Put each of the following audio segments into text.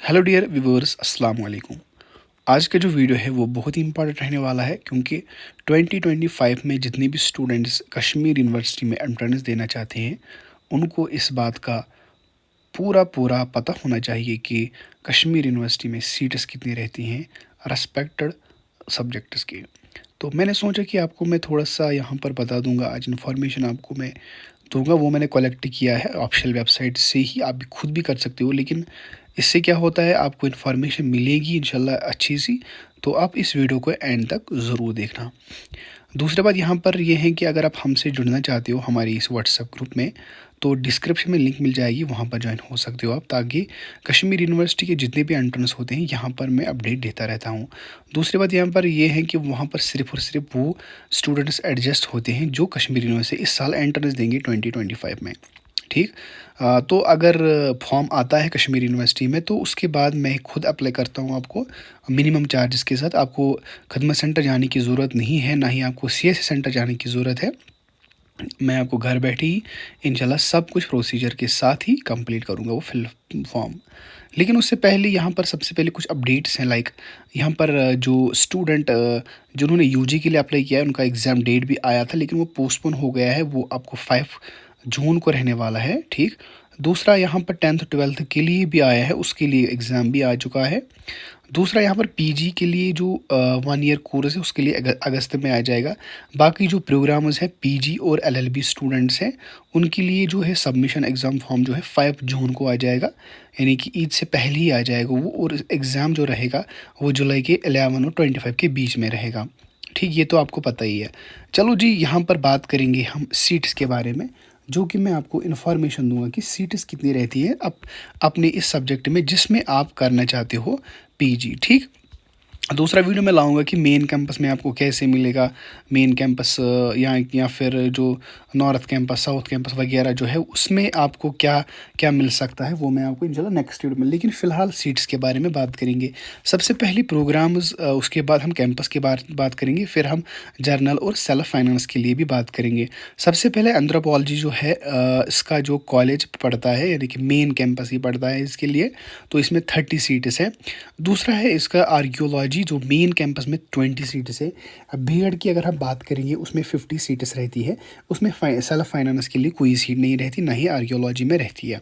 Hello dear viewers, अस्सलाम वालेकुम। आज का जो वीडियो है वो बहुत ही इंपॉर्टेंट रहने वाला है क्योंकि 2025 में जितने भी स्टूडेंट्स कश्मीर यूनिवर्सिटी में एंट्रेंस देना चाहते हैं उनको इस बात का पूरा पूरा पता होना चाहिए कि कश्मीर यूनिवर्सिटी में सीट्स कितनी रहती हैं रेस्पेक्टेड सब्जेक्ट्स के। तो मैंने सोचा कि आपको मैं थोड़ा सा यहाँ पर बता दूंगा, आज इन्फॉर्मेशन आपको मैं दूंगा। वो मैंने कलेक्ट किया है ऑफिशियल वेबसाइट से ही, आप भी खुद भी कर सकते हो, लेकिन इससे क्या होता है आपको इन्फॉर्मेशन मिलेगी इंशाल्लाह अच्छी सी। तो आप इस वीडियो को एंड तक ज़रूर देखना। दूसरी बात यहाँ पर यह है कि अगर आप हमसे जुड़ना चाहते हो हमारी इस व्हाट्सएप ग्रुप में, तो डिस्क्रिप्शन में लिंक मिल जाएगी, वहाँ पर ज्वाइन हो सकते हो आप, ताकि कश्मीर यूनिवर्सिटी के जितने भी एंट्रेंस होते हैं यहाँ पर मैं अपडेट देता रहता हूँ। दूसरी बात यहाँ पर यह है कि वहाँ पर सिर्फ और सिर्फ वो स्टूडेंट्स एडजस्ट होते हैं जो कश्मीर यूनिवर्सिटी इस साल एंट्रेंस देंगे 2025 में। ठीक। तो अगर फॉर्म आता है कश्मीर यूनिवर्सिटी में तो उसके बाद मैं खुद अप्लाई करता हूँ आपको मिनिमम चार्जेस के साथ। आपको खदमत सेंटर जाने की ज़रूरत नहीं है, ना ही आपको सीएससी सेंटर जाने की ज़रूरत है। मैं आपको घर बैठे ही इंशाल्लाह सब कुछ प्रोसीजर के साथ ही कंप्लीट करूँगा वो फिल फॉर्म। लेकिन उससे पहले यहाँ पर सबसे पहले कुछ अपडेट्स हैं। लाइक यहाँ पर जो स्टूडेंट जिन्होंने यूजी के लिए अप्लाई किया है उनका एग्ज़ाम डेट भी आया था, लेकिन वो पोस्टपोन हो गया है, वो आपको 5 जून को रहने वाला है। ठीक। दूसरा यहाँ पर 10th 12th के लिए भी आया है, उसके लिए एग्ज़ाम भी आ चुका है। दूसरा यहाँ पर पीजी के लिए जो 1 ईयर कोर्स है उसके लिए अगस्त में आ जाएगा। बाकी जो प्रोग्राम्स है पीजी और एलएलबी स्टूडेंट्स हैं उनके लिए जो है सबमिशन एग्ज़ाम फॉर्म जो है 5 जून को आ जाएगा, यानी कि ईद से पहले ही आ जाएगा वो। और एग्ज़ाम जो रहेगा वो जुलाई के 11 और 25 के बीच में रहेगा। ठीक, ये तो आपको पता ही है। चलो जी, यहाँ पर बात करेंगे हम सीट्स के बारे में, जो कि मैं आपको इन्फॉर्मेशन दूंगा कि सीट्स कितनी रहती है अपने इस सब्जेक्ट में जिसमें आप करना चाहते हो पीजी। ठीक। दूसरा वीडियो मैं लाऊंगा कि मेन कैंपस में आपको कैसे मिलेगा मेन कैंपस, या फिर जो नॉर्थ कैंपस साउथ कैंपस वगैरह जो है उसमें आपको क्या क्या मिल सकता है, वो मैं आपको इंशाल्लाह नेक्स्ट वीडियो में। लेकिन फ़िलहाल सीट्स के बारे में बात करेंगे। सबसे पहले प्रोग्राम्स, उसके बाद हम कैंपस के बात करेंगे, फिर हम जर्नल और सेल्फ फाइनेंस के लिए भी बात करेंगे। सबसे पहले एंथ्रोपोलॉजी जो है इसका जो कॉलेज पढ़ता है, यानी कि मेन कैंपस ही पढ़ता है इसके लिए, तो इसमें 30 सीट्स है। दूसरा है इसका आर्कियोलॉजी जो मेन कैंपस में 20 सीट्स है। अब बीएड की अगर हम बात करेंगे उसमें 50 सीट्स रहती है, उसमें सेल्फ फाइनेंस के लिए कोई सीट नहीं रहती, ना ही आर्कियोलॉजी में रहती है।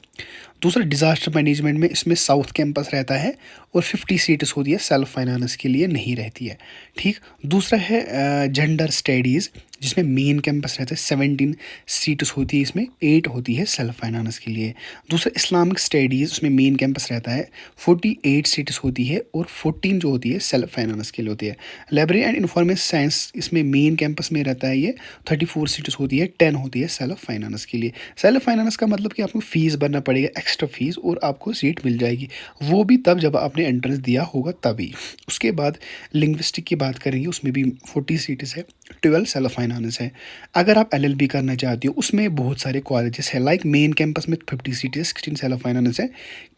दूसरा डिज़ास्टर मैनेजमेंट में इसमें साउथ कैंपस रहता है और 50 सीट्स होती है, सेल्फ फाइनेंस के लिए नहीं रहती है। ठीक। दूसरा है जेंडर स्टडीज़ जिसमें मेन कैंपस रहता है, 17 सीट्स होती है, इसमें 8 होती है सेल्फ फाइनेंस के लिए। दूसरा इस्लामिक स्टडीज़, उसमें मेन कैंपस रहता है, 48 सीट्स होती है और 14 जो होती है सेल्फ फाइनेंस के लिए होती है। लाइब्रेरी एंड इंफॉर्मेशन साइंस इसमें मेन कैंपस में रहता है, ये 34 सीट्स होती है, 10 होती है सेल्फ फाइनेंस के लिए। सेल्फ फाइनेंस का मतलब कि आपको फ़ीस भरना पड़ेगा, एक्स्ट्रा फीस, और आपको सीट मिल जाएगी, वो भी तब जब आपने एंट्रेंस दिया होगा तभी। उसके बाद लिंग्विस्टिक की बात करेंगे, उसमें भी 40 सीट्स है, 12 सेल्फ फाइनेंस है। अगर आप एलएलबी करना चाहते हो उसमें बहुत सारे कॉलेजेस है। लाइक मेन कैंपस में 50 सीट्स है, 16 सेल्फ फाइनेंस है।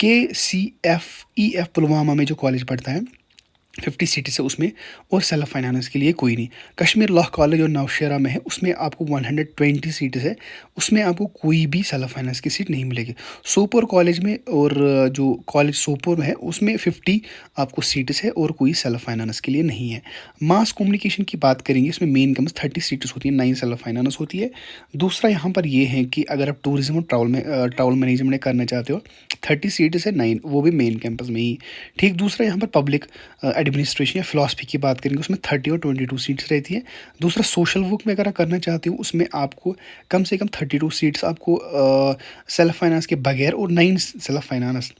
KCFEF पुलवामा में जो कॉलेज पढ़ता है 50 सीट्स है उसमें, और सेल्फ फाइनेंस के लिए कोई नहीं। कश्मीर लॉ कॉलेज और नौशेरा में है, उसमें आपको 120 सीट्स है, उसमें आपको कोई भी सेल्फ फाइनेंस की सीट नहीं मिलेगी। सोपोर कॉलेज में, और जो कॉलेज सोपोर में है उसमें 50 आपको सीट्स है और कोई सेल्फ फाइनेंस के लिए नहीं है। मास कम्युनिकेशन की बात करेंगे, इसमें मेन कैंपस 30 सीट्स होती है, 9 सेल्फ फाइनेंस होती है। दूसरा यहाँ पर ये है कि अगर आप टूरिज्म और ट्रैवल मैनेजमेंट करना चाहते हो, 30 सीट्स है, 9 वो भी मेन कैंपस में ही। ठीक। दूसरा यहाँ पर पब्लिक एडमिनिस्ट्रेशन या फिलॉसफी की बात करेंगे, उसमें 30 और 22 सीट्स रहती है। दूसरा सोशल वर्क में अगर आप करना चाहते हो उसमें आपको कम से कम 32 सीट्स आपको सेल्फ फाइनेंस के बगैर, और 9 सेल्फ फाइनेंस।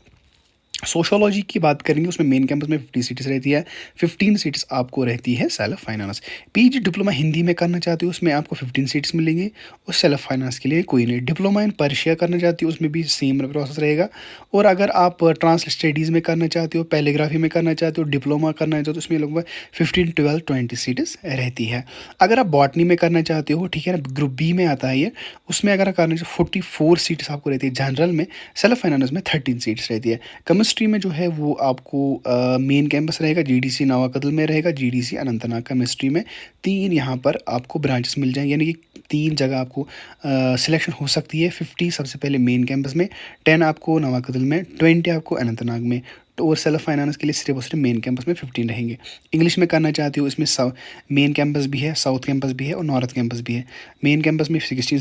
सोशोलॉजी की बात करेंगे, उसमें मेन कैंपस में 50 सीट्स रहती है, 15 सीट्स आपको रहती है self finance. PG diploma Hindi में करना चाहते हो उसमें आपको 15 सीट्स मिलेंगे, और सेल्फ फाइनेंस के लिए कोई नहीं। डिप्लोमा इन पर्शिया करना चाहते हो उसमें भी सेम प्रोसेस रहेगा। और अगर आप ट्रांस स्टडीज़ में करना चाहते हो, पैलीग्राफी में करना चाहते हो, डिप्लोमा करना चाहते हो, तो उसमें लगभग 15 12 20 सीट्स रहती है। अगर आप बॉटनी में करना चाहते हो, ठीक है ना, ग्रुप बी में आता है ये, उसमें अगर आप करना चाहते 44 सीट्स आपको रहती है। जनरल में सेल्फ फाइनेंस में 13 सीट्स रहती है। केमिस्ट्री में जो है वो आपको मेन कैंपस रहेगा, जीडीसी नवाकदल में रहेगा, जीडीसी अनंतनाग। केमिस्ट्री में 3 यहाँ पर आपको ब्रांचेस मिल जाएंगे, यानी कि 3 जगह आपको सिलेक्शन हो सकती है। 50 सबसे पहले मेन कैंपस में, 10 आपको नवाकदल में, 20 आपको अनंतनाग में, और सेल्फ फाइनेंस के लिए सिर्फ और सिर्फ मेन कैंपस में 15 रहेंगे। इंग्लिश में करना चाहते हो इसमें मेन कैंपस भी है, साउथ कैंपस भी है और नॉर्थ कैंपस भी है। मेन कैंपस में 60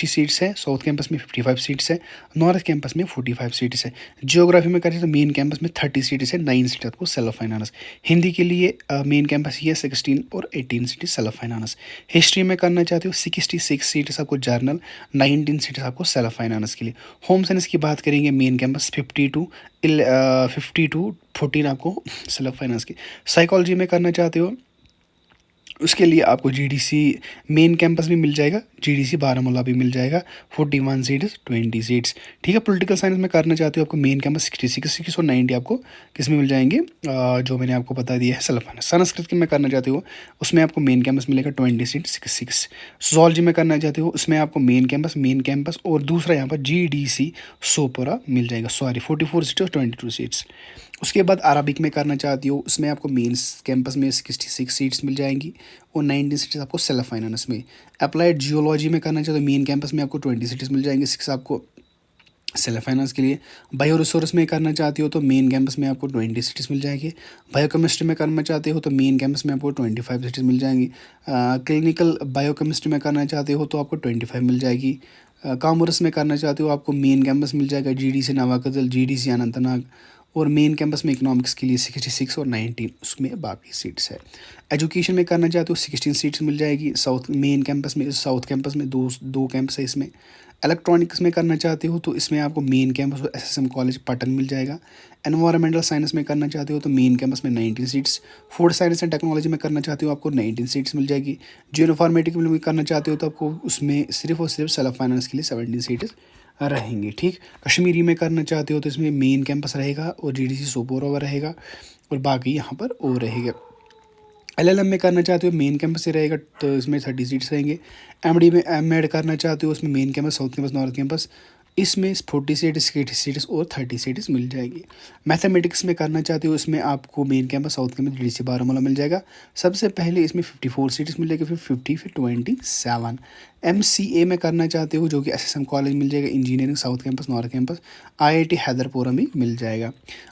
सीट्स हैं, साउथ कैंपस में 55 सीट्स है, नॉर्थ कैंपस में 45 सीट्स है। जियोग्राफी में करें तो मेन कैंपस में 30 सीट्स है, 9 सीट आपको सेल्फ फाइनेंस। हिंदी के लिए मेन कैंपस ही है 16 और 18 सीट सेल्फ फाइनेंस। हिस्ट्री में करना चाहते हो 66 सीट्स आपको जर्नल, 19 सीट्स आपको सेल्फ फाइनेंस के लिए। होम साइंस की बात करेंगे मेन कैंपस 50 टू 14 आपको सेल्फ फाइनेंस की। साइकोलॉजी में करना चाहते हो उसके लिए आपको जीडीसी मेन कैंपस भी मिल जाएगा, जीडीसी बारामूला भी मिल जाएगा, 41 सीट्स 20 सीट्स। ठीक है। पॉलिटिकल साइंस में करना चाहते हो आपको मेन कैंपस 66 और 90 आपको किस में मिल जाएंगे, जो मैंने आपको बता दिया है सेल्फ फाइनेंस। संस्कृत में करना चाहते हो उसमें आपको मेन कैंपस मिलेगा 20 सीट 66। जोलॉजी में करना चाहते हो उसमें आपको मेन कैंपस और दूसरा यहाँ पर जीडीसी सोपोरा मिल जाएगा, सॉरी 44 सीट्स और 22 सीट्स। उसके बाद अरबिक में करना चाहती हो उसमें आपको मेन कैंपस में 66 सीट्स मिल जाएंगी और 19 सीट्स आपको सेल्फ फाइनेंस में। अप्लाइड जियोलॉजी में करना चाहते हो मेन कैंपस में आपको 20 सीट्स मिल जाएंगे, 6 आपको सेल्फ फाइनेंस के लिए। बायो रिसोर्स में करना चाहते हो तो मेन कैंपस में आपको 20 सीट्स मिल जाएंगे। बायोकेमिस्ट्री में करना चाहते हो तो मेन कैंपस में आपको 25 सीट्स मिल जाएंगी। क्लिनिकल बायोकेमिस्ट्री में करना चाहते हो तो आपको 25 मिल जाएगी। कॉमर्स में करना चाहते हो आपको मेन कैंपस मिल जाएगा जीडीसी नवाकजल, जीडीसी अनंतनाग और मेन कैंपस में इकोनॉमिक्स के लिए 66 और 19 उसमें बाकी सीट्स है। एजुकेशन में करना चाहते हो 16 सीट्स मिल जाएगी। साउथ कैंपस में दो कैंपस है इसमें। इलेक्ट्रॉनिक्स में करना चाहते हो तो इसमें आपको मेन कैंपस और एसएसएम कॉलेज पटन मिल जाएगा। एनवायरमेंटल साइंस में करना चाहते हो तो मेन कैंपस में 19 seats. Food science and technology में करना चाहते हो आपको 19 सीट्स मिल जाएगी। जियोइन्फॉर्मेटिक्स में करना चाहते हो तो आपको उसमें सिर्फ और सिर्फ सेल्फ फाइनेंस के लिए 17 सीट्स रहेंगे। ठीक। कश्मीरी में करना चाहते हो तो इसमें मेन कैंपस रहेगा और जीडीसी सोपोरा रहेगा और बाकी यहाँ पर ओ रहेगा। एलएलएम में करना चाहते हो मेन कैंपस से रहेगा तो इसमें 30 सीट्स रहेंगे। एमडी में एमएड करना चाहते हो उसमें main campus, south campus, north campus, इसमें 40 सीट्स, 80 सीट्स और 30 सीट्स मिल जाएगी। मैथमेटिक्स में करना चाहते हो इसमें आपको main campus, south campus, GDC Baramulla मिल जाएगा। सबसे पहले इसमें 54 सीट्स मिल जाएगी, फिर 50, फिर 27। एमसीए में करना चाहते हो जो कि एसएसएम कॉलेज मिल जाएगा, engineering south campus, north campus, IIT Haiderpura में मिल जाएगा।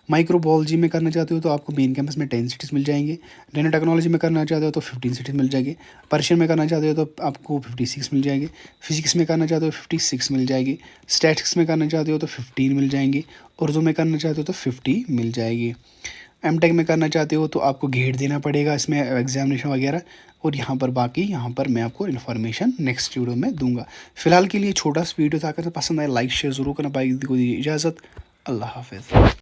माइक्रोबायोलॉजी में करना चाहते हो तो आपको मेन कैंपस में 10 सीट्स मिल जाएंगे। नैनो टेक्नोलॉजी में करना चाहते हो तो 15 सीट्स मिल जाएगी। पर्शियन में करना चाहते हो तो आपको 56 मिल जाएगी। फिजिक्स में करना चाहते हो 56 मिल जाएगी। स्टैटिक्स में करना चाहते हो तो 15 मिल जाएंगी। उर्दू में करना चाहते हो तो 50 मिल जाएगी। एमटेक में करना चाहते हो तो आपको गेट देना पड़ेगा इसमें एग्जामिनेशन वगैरह, और यहाँ पर मैं आपको इन्फॉर्मेशन नेक्स्ट वीडियो में दूंगा। फिलहाल के लिए छोटा सा वीडियो था, अगर पसंद आए लाइक शेयर ज़रूर करना। पाएगी को दी इजाज़त। अल्लाह हाफिज़।